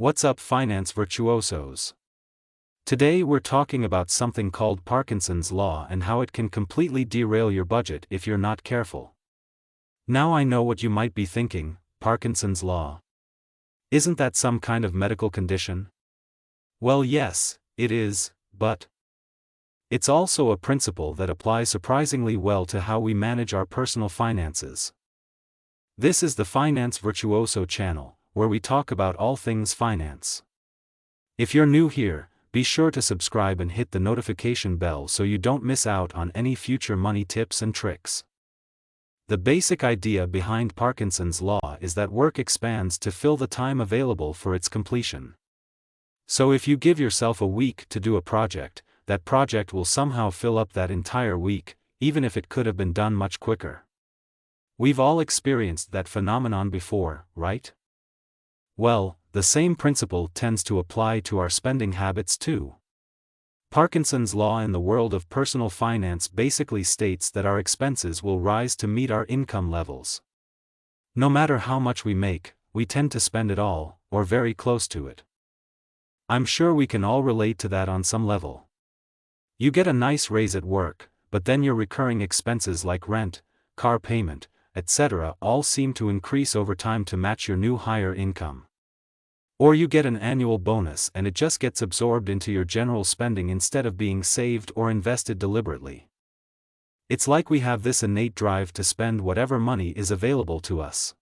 What's up, finance virtuosos? Today we're talking about something called Parkinson's Law and how it can completely derail your budget if you're not careful. Now I know what you might be thinking: Parkinson's Law. Isn't that some kind of medical condition? Well, yes, it is, but it's also a principle that applies surprisingly well to how we manage our personal finances. This is the Finance Virtuoso channel, where we talk about all things finance. If you're new here, be sure to subscribe and hit the notification bell so you don't miss out on any future money tips and tricks. The basic idea behind Parkinson's Law is that work expands to fill the time available for its completion. So if you give yourself a week to do a project, that project will somehow fill up that entire week, even if it could have been done much quicker. We've all experienced that phenomenon before, right? Well, the same principle tends to apply to our spending habits too. Parkinson's Law in the world of personal finance basically states that our expenses will rise to meet our income levels. No matter how much we make, we tend to spend it all, or very close to it. I'm sure we can all relate to that on some level. You get a nice raise at work, but then your recurring expenses like rent, car payment, etc. all seem to increase over time to match your new higher income. Or you get an annual bonus and it just gets absorbed into your general spending instead of being saved or invested deliberately. It's like we have this innate drive to spend whatever money is available to us.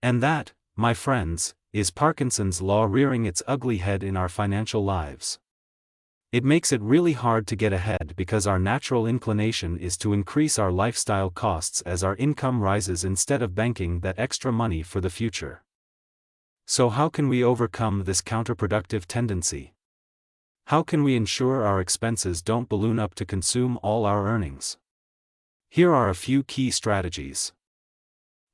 And that, my friends, is Parkinson's Law rearing its ugly head in our financial lives. It makes it really hard to get ahead because our natural inclination is to increase our lifestyle costs as our income rises instead of banking that extra money for the future. So how can we overcome this counterproductive tendency? How can we ensure our expenses don't balloon up to consume all our earnings? Here are a few key strategies.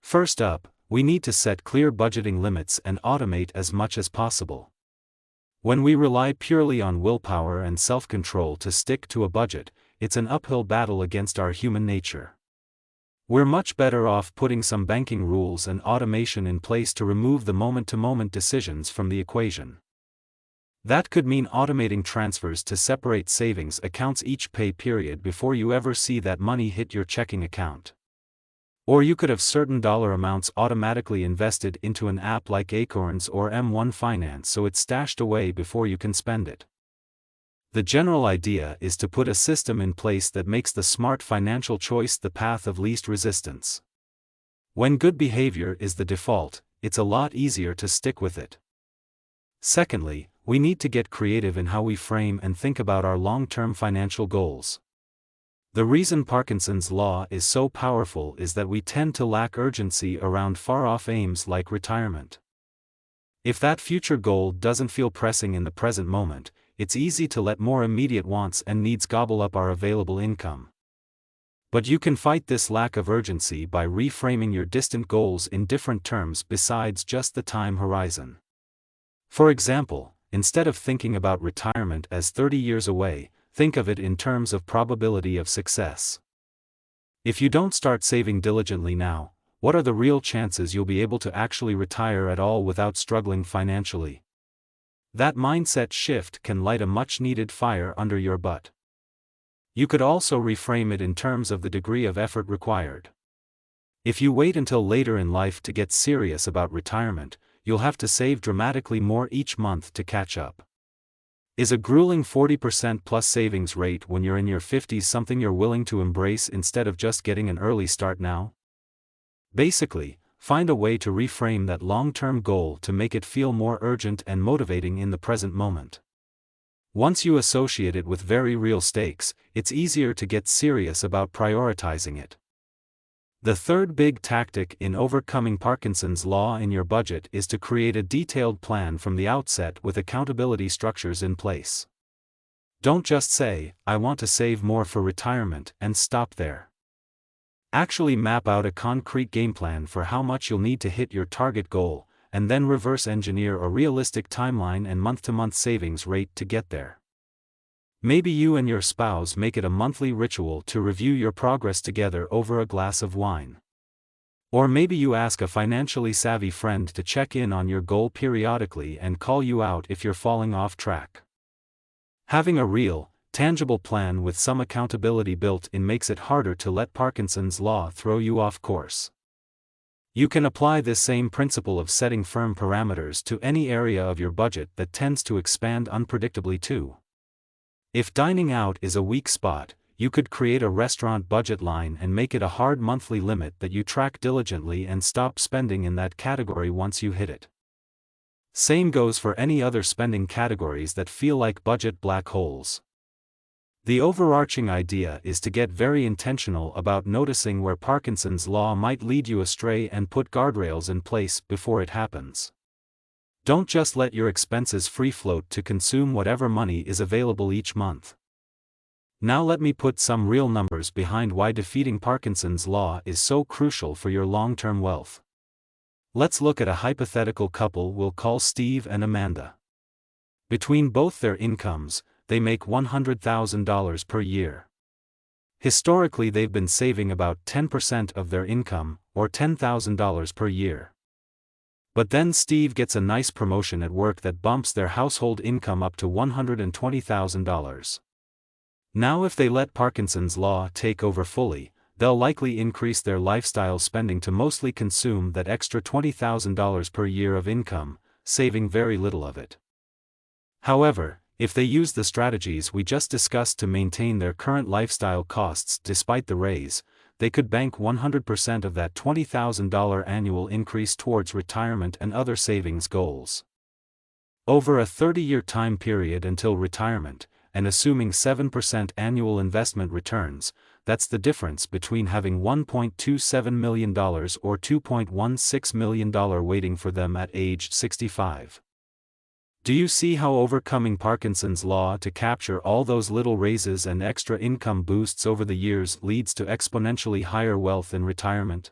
First up, we need to set clear budgeting limits and automate as much as possible. When we rely purely on willpower and self-control to stick to a budget, it's an uphill battle against our human nature. We're much better off putting some banking rules and automation in place to remove the moment-to-moment decisions from the equation. That could mean automating transfers to separate savings accounts each pay period before you ever see that money hit your checking account. Or you could have certain dollar amounts automatically invested into an app like Acorns or M1 Finance so it's stashed away before you can spend it. The general idea is to put a system in place that makes the smart financial choice the path of least resistance. When good behavior is the default, it's a lot easier to stick with it. Secondly, we need to get creative in how we frame and think about our long-term financial goals. The reason Parkinson's Law is so powerful is that we tend to lack urgency around far-off aims like retirement. If that future goal doesn't feel pressing in the present moment, it's easy to let more immediate wants and needs gobble up our available income. But you can fight this lack of urgency by reframing your distant goals in different terms besides just the time horizon. For example, instead of thinking about retirement as 30 years away, think of it in terms of probability of success. If you don't start saving diligently now, what are the real chances you'll be able to actually retire at all without struggling financially? That mindset shift can light a much-needed fire under your butt. You could also reframe it in terms of the degree of effort required. If you wait until later in life to get serious about retirement, you'll have to save dramatically more each month to catch up. Is a grueling 40% plus savings rate when you're in your 50s something you're willing to embrace instead of just getting an early start now? Basically, find a way to reframe that long-term goal to make it feel more urgent and motivating in the present moment. Once you associate it with very real stakes, it's easier to get serious about prioritizing it. The third big tactic in overcoming Parkinson's Law in your budget is to create a detailed plan from the outset with accountability structures in place. Don't just say, "I want to save more for retirement," and stop there. Actually map out a concrete game plan for how much you'll need to hit your target goal, and then reverse engineer a realistic timeline and month-to-month savings rate to get there. Maybe you and your spouse make it a monthly ritual to review your progress together over a glass of wine. Or maybe you ask a financially savvy friend to check in on your goal periodically and call you out if you're falling off track. Having a real, tangible plan with some accountability built in makes it harder to let Parkinson's law throw you off course. You can apply this same principle of setting firm parameters to any area of your budget that tends to expand unpredictably too. If dining out is a weak spot, you could create a restaurant budget line and make it a hard monthly limit that you track diligently and stop spending in that category once you hit it. Same goes for any other spending categories that feel like budget black holes. The overarching idea is to get very intentional about noticing where Parkinson's law might lead you astray and put guardrails in place before it happens. Don't just let your expenses free float to consume whatever money is available each month. Now let me put some real numbers behind why defeating Parkinson's law is so crucial for your long-term wealth. Let's look at a hypothetical couple we'll call Steve and Amanda. Between both their incomes, they make $100,000 per year. Historically, they've been saving about 10% of their income, or $10,000 per year. But then Steve gets a nice promotion at work that bumps their household income up to $120,000. Now if they let Parkinson's law take over fully, they'll likely increase their lifestyle spending to mostly consume that extra $20,000 per year of income, saving very little of it. However, if they use the strategies we just discussed to maintain their current lifestyle costs despite the raise, they could bank 100% of that $20,000 annual increase towards retirement and other savings goals. Over a 30-year time period until retirement, and assuming 7% annual investment returns, that's the difference between having $1.27 million or $2.16 million waiting for them at age 65. Do you see how overcoming Parkinson's law to capture all those little raises and extra income boosts over the years leads to exponentially higher wealth in retirement?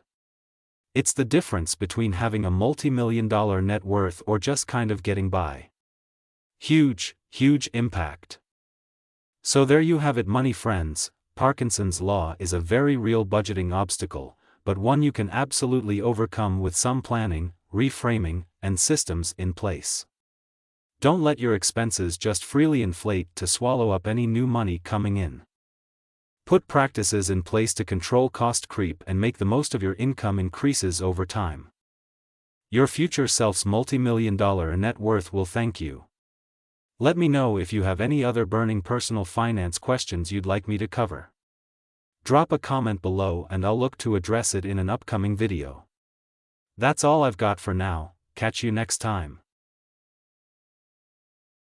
It's the difference between having a multi-million-dollar net worth or just kind of getting by. Huge, huge impact. So there you have it, money friends. Parkinson's law is a very real budgeting obstacle, but one you can absolutely overcome with some planning, reframing, and systems in place. Don't let your expenses just freely inflate to swallow up any new money coming in. Put practices in place to control cost creep and make the most of your income increases over time. Your future self's multi-million-dollar net worth will thank you. Let me know if you have any other burning personal finance questions you'd like me to cover. Drop a comment below and I'll look to address it in an upcoming video. That's all I've got for now. Catch you next time.